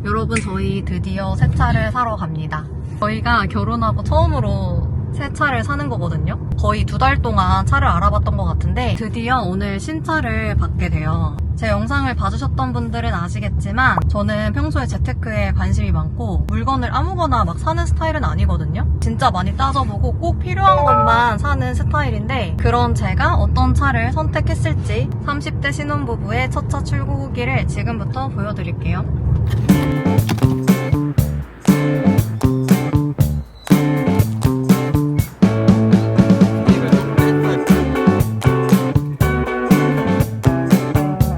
여러분, 저희 드디어 새 차를 사러 갑니다. 저희가 결혼하고 처음으로 새 차를 사는 거거든요. 거의 2달 동안 차를 알아봤던 것 같은데 드디어 오늘 신차를 받게 돼요. 제 영상을 봐주셨던 분들은 아시겠지만 저는 평소에 재테크에 관심이 많고 물건을 아무거나 막 사는 스타일은 아니거든요. 진짜 많이 따져보고 꼭 필요한 것만 사는 스타일인데, 그런 제가 어떤 차를 선택했을지 30대 신혼부부의 첫 차 출고 후기를 지금부터 보여드릴게요.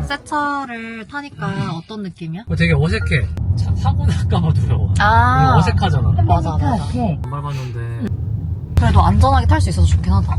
새 차를 타니까 어떤 느낌이야? 되게 어색해. 사고 날까봐 두려워. 아, 어색하잖아. 맞아. 안 밟았는데. 그래도 안전하게 탈 수 있어서 좋긴 하다.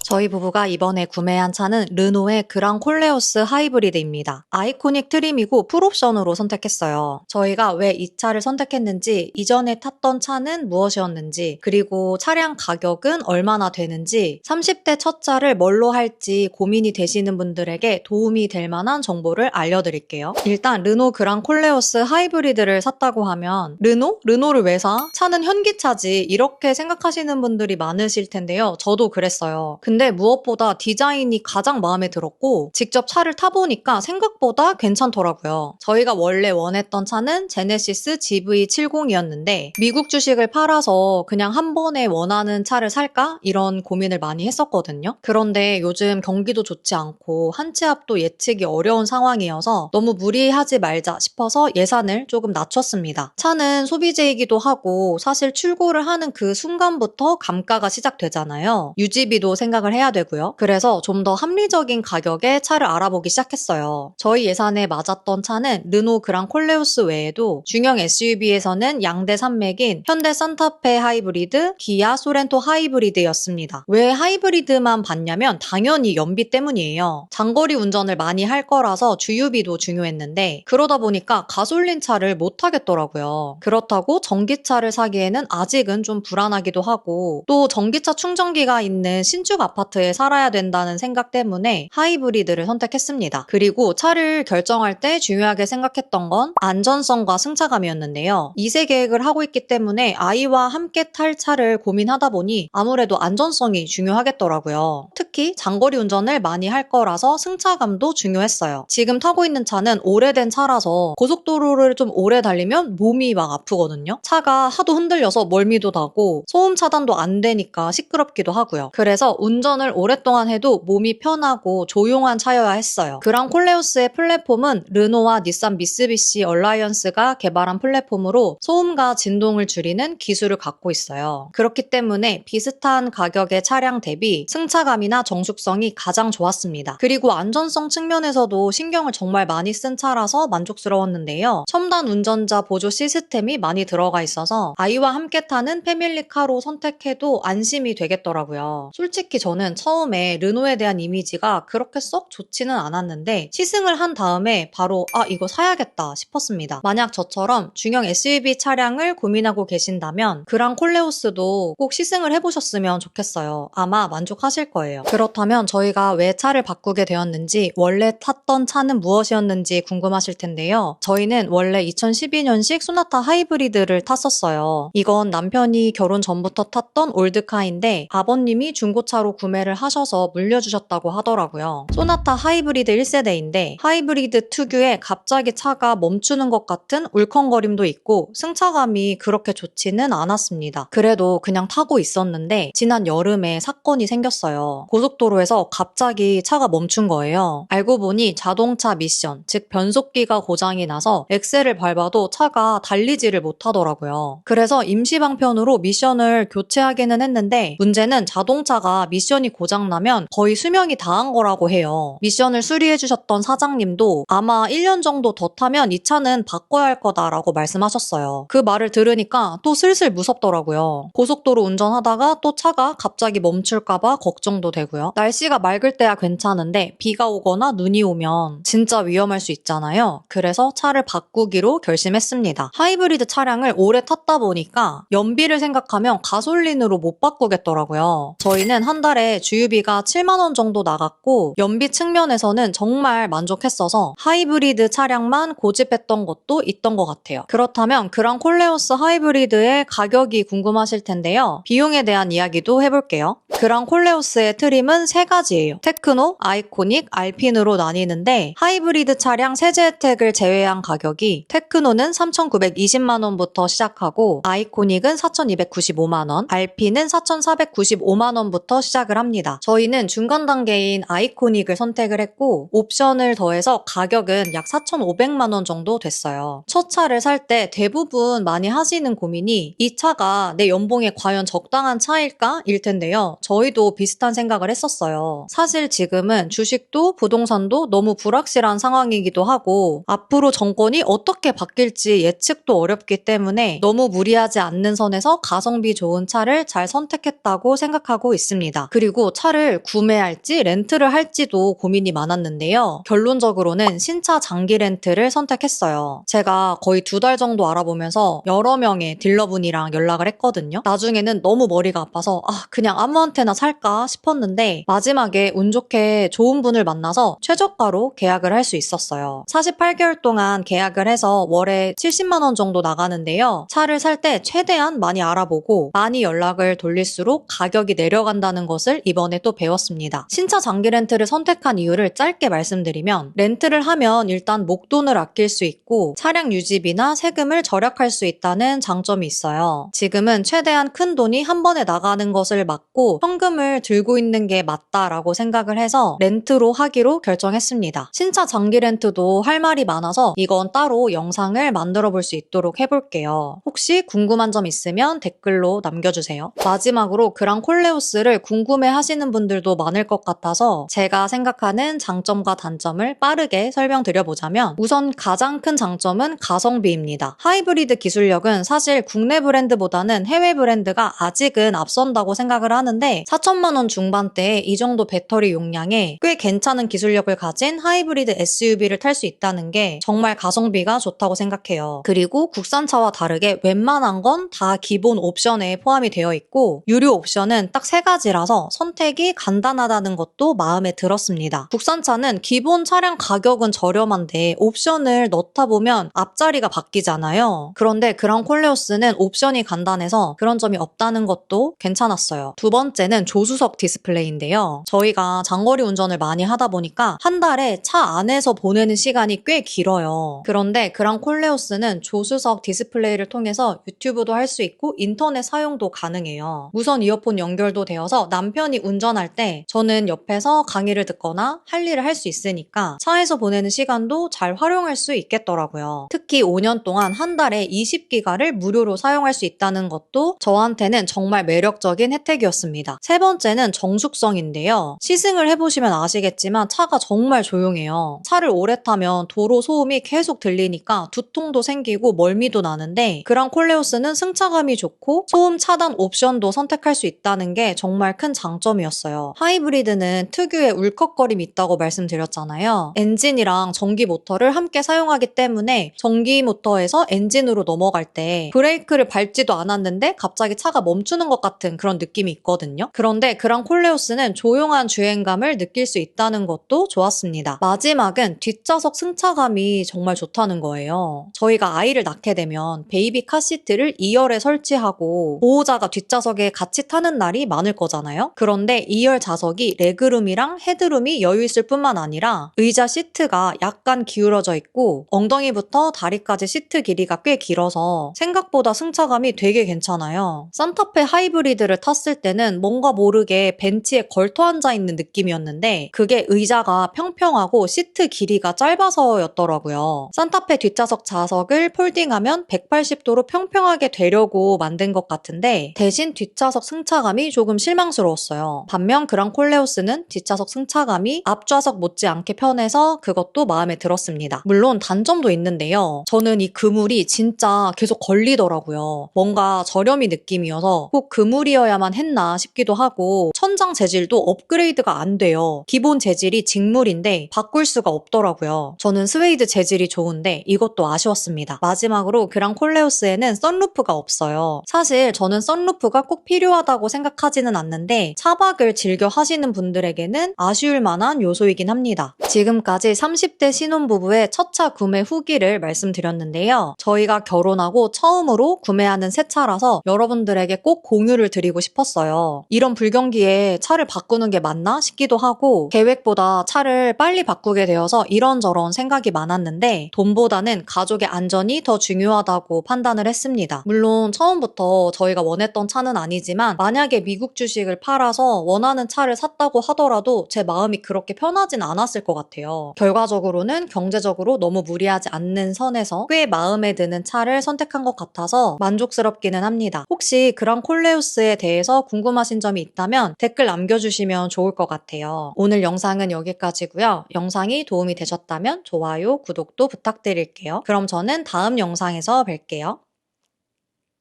저희 부부가 이번에 구매한 차는 르노의 그랑 콜레오스 하이브리드입니다. 아이코닉 트림이고 풀옵션으로 선택했어요. 저희가 왜 이 차를 선택했는지, 이전에 탔던 차는 무엇이었는지, 그리고 차량 가격은 얼마나 되는지, 30대 첫 차를 뭘로 할지 고민이 되시는 분들에게 도움이 될 만한 정보를 알려드릴게요. 일단 르노 그랑 콜레오스 하이브리드를 샀다고 하면 르노를 왜 사? 차는 현기차지, 이렇게 생각하시는 분들이 많으실 텐데요. 저도 그랬어요. 근데 무엇보다 디자인이 가장 마음에 들었고, 직접 차를 타보니까 생각보다 괜찮더라고요. 저희가 원래 원했던 차는 제네시스 GV70이었는데 미국 주식을 팔아서 그냥 한 번에 원하는 차를 살까? 이런 고민을 많이 했었거든요. 그런데 요즘 경기도 좋지 않고 한 치 앞도 예측이 어려운 상황이어서 너무 무리하지 말자 싶어서 예산을 조금 낮췄습니다. 차는 소비재이기도 하고 사실 출고를 하는 그 순간부터 감가가 시작되잖아요. 유지비도 생각을 해야 되고요. 그래서 좀 더 합리적인 가격에 차를 알아보기 시작했어요. 저희 예산에 맞았던 차는 르노 그랑 콜레오스 외에도 중형 SUV에서는 양대 산맥인 현대 산타페 하이브리드, 기아 소렌토 하이브리드였습니다. 왜 하이브리드만 봤냐면 당연히 연비 때문이에요. 장거리 운전을 많이 할 거라서 주유비도 중요했는데, 그러다 보니까 가솔린 차를 못 타겠더라고요. 그렇다고 전기차를 사기에는 아직은 좀 불안하기도 하고, 또 전기차 충전기가 있는 신축 아파트에 살아야 된다는 생각 때문에 하이브리드를 선택했습니다. 그리고 차를 결정할 때 중요하게 생각했던 건 안전성과 승차감이었는데요. 2세 계획을 하고 있기 때문에 아이와 함께 탈 차를 고민하다 보니 아무래도 안전성이 중요하겠더라고요. 특히 장거리 운전을 많이 할 거라서 승차감도 중요했어요. 지금 타고 있는 차는 오래된 차라서 고속도로를 좀 오래 달리면 몸이 막 아프거든요. 차가 하도 흔들려서 멀미도 나고 소음 차단도 안 되니까 시끄럽기도 하고요. 그래서 운전을 오랫동안 해도 몸이 편하고 조용한 차여야 했어요. 그랑 콜레오스의 플랫폼은 르노와 닛산 미쓰비시 얼라이언스가 개발한 플랫폼으로 소음과 진동을 줄이는 기술을 갖고 있어요. 그렇기 때문에 비슷한 가격의 차량 대비 승차감이나 정숙성이 가장 좋았습니다. 그리고 안전성 측면에서도 신경을 정말 많이 쓴 차라서 만족스러웠는데요. 첨단 운전자 보조 시스템이 많이 들어가 있어서 아이와 함께 타는 패밀리카로 선택해도 안심이 되겠더라고요. 솔직히 저는 처음에 르노에 대한 이미지가 그렇게 썩 좋지는 않았는데 시승을 한 다음에 바로 이거 사야겠다 싶었습니다. 만약 저처럼 중형 SUV 차량을 고민하고 계신다면 그랑 콜레오스도 꼭 시승을 해보셨으면 좋겠어요. 아마 만족하실 거예요. 그렇다면 저희가 왜 차를 바꾸게 되었는지, 원래 탔던 차는 무엇이었는지 궁금하실 텐데요. 저희는 원래 2012년식 소나타 하이브리드를 탔었어요. 이건 남편이 결혼 전부터 탔던 올드카인데 아버님이 중고차로 구매를 하셔서 물려주셨다고 하더라고요. 소나타 하이브리드 1세대인데 하이브리드 특유의 갑자기 차가 멈추는 것 같은 울컹거림도 있고 승차감이 그렇게 좋지는 않았습니다. 그래도 그냥 타고 있었는데 지난 여름에 사건이 생겼어요. 고속도로에서 갑자기 차가 멈춘 거예요. 알고 보니 자동차 미션, 즉 변속기가 고장이 나서 엑셀을 밟아도 차가 달리지를 못하더라고요. 그래서 임시방편으로 미션을 교체하기는 했는데 문제는 자동차가 미션이 고장나면 거의 수명이 다한 거라고 해요. 미션을 수리해주셨던 사장님도 아마 1년 정도 더 타면 이 차는 바꿔야 할 거다라고 말씀하셨어요. 그 말을 들으니까 또 슬슬 무섭더라고요. 고속도로 운전하다가 또 차가 갑자기 멈출까봐 걱정도 되고요. 날씨가 맑을 때야 괜찮은데 비가 오거나 눈이 오면 진짜 위험할 수 있잖아요. 그래서 차를 바꾸기로 결심했습니다. 하이브리드 차량을 오래 탔다 보니까 연비를 생각하면 가솔린으로 못 바꾸겠더라고요. 저희는 한 달에 달에 주유비가 7만 원 정도 나갔고 연비 측면에서는 정말 만족했어서 하이브리드 차량만 고집했던 것도 있던 것 같아요. 그렇다면 그랑 콜레오스 하이브리드의 가격이 궁금하실 텐데요. 비용에 대한 이야기도 해볼게요. 그랑 콜레오스의 트림은 세 가지예요. 테크노, 아이코닉, 알핀으로 나뉘는데 하이브리드 차량 세제 혜택을 제외한 가격이 테크노는 3,920만 원부터 시작하고 아이코닉은 4,295만 원, 알핀은 4,495만 원부터 시작을 합니다. 저희는 중간 단계인 아이코닉을 선택을 했고 옵션을 더해서 가격은 약 4,500만 원 정도 됐어요. 첫 차를 살 때 대부분 많이 하시는 고민이 이 차가 내 연봉에 과연 적당한 차일까? 일 텐데요. 저희도 비슷한 생각을 했었어요. 사실 지금은 주식도 부동산도 너무 불확실한 상황이기도 하고 앞으로 정권이 어떻게 바뀔지 예측도 어렵기 때문에 너무 무리하지 않는 선에서 가성비 좋은 차를 잘 선택했다고 생각하고 있습니다. 그리고 차를 구매할지 렌트를 할지도 고민이 많았는데요. 결론적으로는 신차 장기 렌트를 선택했어요. 제가 거의 2달 정도 알아보면서 여러 명의 딜러분이랑 연락을 했거든요. 나중에는 너무 머리가 아파서 그냥 아무한테나 살까 싶었는데 마지막에 운 좋게 좋은 분을 만나서 최저가로 계약을 할 수 있었어요. 48개월 동안 계약을 해서 월에 70만 원 정도 나가는데요. 차를 살 때 최대한 많이 알아보고 많이 연락을 돌릴수록 가격이 내려간다는 것을 이번에 또 배웠습니다. 신차 장기 렌트를 선택한 이유를 짧게 말씀드리면 렌트를 하면 일단 목돈을 아낄 수 있고 차량 유지비나 세금을 절약할 수 있다는 장점이 있어요. 지금은 최대한 큰 돈이 한 번에 나가는 것을 막고 현금을 들고 있는 게 맞다라고 생각을 해서 렌트로 하기로 결정했습니다. 신차 장기 렌트도 할 말이 많아서 이건 따로 영상을 만들어 볼 수 있도록 해볼게요. 혹시 궁금한 점 있으면 댓글로 남겨주세요. 마지막으로 그랑 콜레오스를 궁금해 하시는 분들도 많을 것 같아서 제가 생각하는 장점과 단점을 빠르게 설명드려보자면 우선 가장 큰 장점은 가성비입니다. 하이브리드 기술력은 사실 국내 브랜드보다는 해외 브랜드가 아직은 앞선다고 생각을 하는데 4천만 원 중반대에 이 정도 배터리 용량에 꽤 괜찮은 기술력을 가진 하이브리드 SUV를 탈 수 있다는 게 정말 가성비가 좋다고 생각해요. 그리고 국산차와 다르게 웬만한 건 다 기본 옵션에 포함이 되어 있고 유료 옵션은 딱 3가지라서 선택이 간단하다는 것도 마음에 들었습니다. 국산차는 기본 차량 가격은 저렴한데 옵션을 넣다 보면 앞자리가 바뀌잖아요. 그런데 그랑 콜레오스는 옵션이 간단해서 그런 점이 없다는 것도 괜찮았어요. 두 번째는 조수석 디스플레이인데요. 저희가 장거리 운전을 많이 하다 보니까 한 달에 차 안에서 보내는 시간이 꽤 길어요. 그런데 그랑 콜레오스는 조수석 디스플레이를 통해서 유튜브도 할 수 있고 인터넷 사용도 가능해요. 무선 이어폰 연결도 되어서 남편이 운전할 때 저는 옆에서 강의를 듣거나 할 일을 할 수 있으니까 차에서 보내는 시간도 잘 활용할 수 있겠더라고요. 특히 5년 동안 한 달에 20기가를 무료로 사용할 수 있다는 것도 저한테는 정말 매력적인 혜택이었습니다. 세 번째는 정숙성인데요. 시승을 해보시면 아시겠지만 차가 정말 조용해요. 차를 오래 타면 도로 소음이 계속 들리니까 두통도 생기고 멀미도 나는데 그랑 콜레오스는 승차감이 좋고 소음 차단 옵션도 선택할 수 있다는 게 정말 큰 장점이었어요. 하이브리드는 특유의 울컥거림이 있다고 말씀드렸잖아요. 엔진이랑 전기 모터를 함께 사용하기 때문에 전기 모터에서 엔진으로 넘어갈 때 브레이크를 밟지도 않았는데 갑자기 차가 멈추는 것 같은 그런 느낌이 있거든요. 그런데 그랑 콜레오스는 조용한 주행감을 느낄 수 있다는 것도 좋았습니다. 마지막은 뒷좌석 승차감이 정말 좋다는 거예요. 저희가 아이를 낳게 되면 베이비 카시트를 2열에 설치하고 보호자가 뒷좌석에 같이 타는 날이 많을 거잖아요. 그런데 2열 좌석이 레그룸이랑 헤드룸이 여유 있을 뿐만 아니라 의자 시트가 약간 기울어져 있고 엉덩이부터 다리까지 시트 길이가 꽤 길어서 생각보다 승차감이 되게 괜찮아요. 산타페 하이브리드를 탔을 때는 뭔가 모르게 벤치에 걸터 앉아 있는 느낌이었는데 그게 의자가 평평하고 시트 길이가 짧아서였더라고요. 산타페 뒷좌석 좌석을 폴딩하면 180도로 평평하게 되려고 만든 것 같은데 대신 뒷좌석 승차감이 조금 실망스러웠어요. 반면 그랑 콜레오스는 뒷좌석 승차감이 앞좌석 못지않게 편해서 그것도 마음에 들었습니다. 물론 단점도 있는데요. 저는 이 그물이 진짜 계속 걸리더라고요. 뭔가 저렴이 느낌이어서 꼭 그물이어야만 했나 싶기도 하고 천장 재질도 업그레이드가 안 돼요. 기본 재질이 직물인데 바꿀 수가 없더라고요. 저는 스웨이드 재질이 좋은데 이것도 아쉬웠습니다. 마지막으로 그랑 콜레오스에는 선루프가 없어요. 사실 저는 선루프가 꼭 필요하다고 생각하지는 않는데 때문에 차박을 즐겨 하시는 분들에게는 아쉬울 만한 요소이긴 합니다. 지금까지 30대 신혼부부의 첫 차 구매 후기를 말씀드렸는데요. 저희가 결혼하고 처음으로 구매하는 새 차라서 여러분들에게 꼭 공유를 드리고 싶었어요. 이런 불경기에 차를 바꾸는 게 맞나 싶기도 하고 계획보다 차를 빨리 바꾸게 되어서 이런저런 생각이 많았는데 돈보다는 가족의 안전이 더 중요하다고 판단을 했습니다. 물론 처음부터 저희가 원했던 차는 아니지만 만약에 미국 주식을 팔아서 원하는 차를 샀다고 하더라도 제 마음이 그렇게 편하진 않았을 것 같아요. 결과적으로는 경제적으로 너무 무리하지 않는 선에서 꽤 마음에 드는 차를 선택한 것 같아서 만족스럽기는 합니다. 혹시 그랑 콜레우스에 대해서 궁금하신 점이 있다면 댓글 남겨주시면 좋을 것 같아요. 오늘 영상은 여기까지고요. 영상이 도움이 되셨다면 좋아요, 구독도 부탁드릴게요. 그럼 저는 다음 영상에서 뵐게요.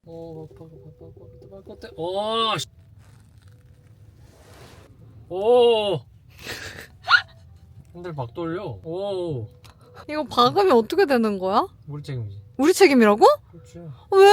오, 오, 오, 핸들 막 돌려. 오, 이거 박으면 어떻게 되는 거야? 우리 책임이지. 우리 책임이라고? 그렇지. 왜?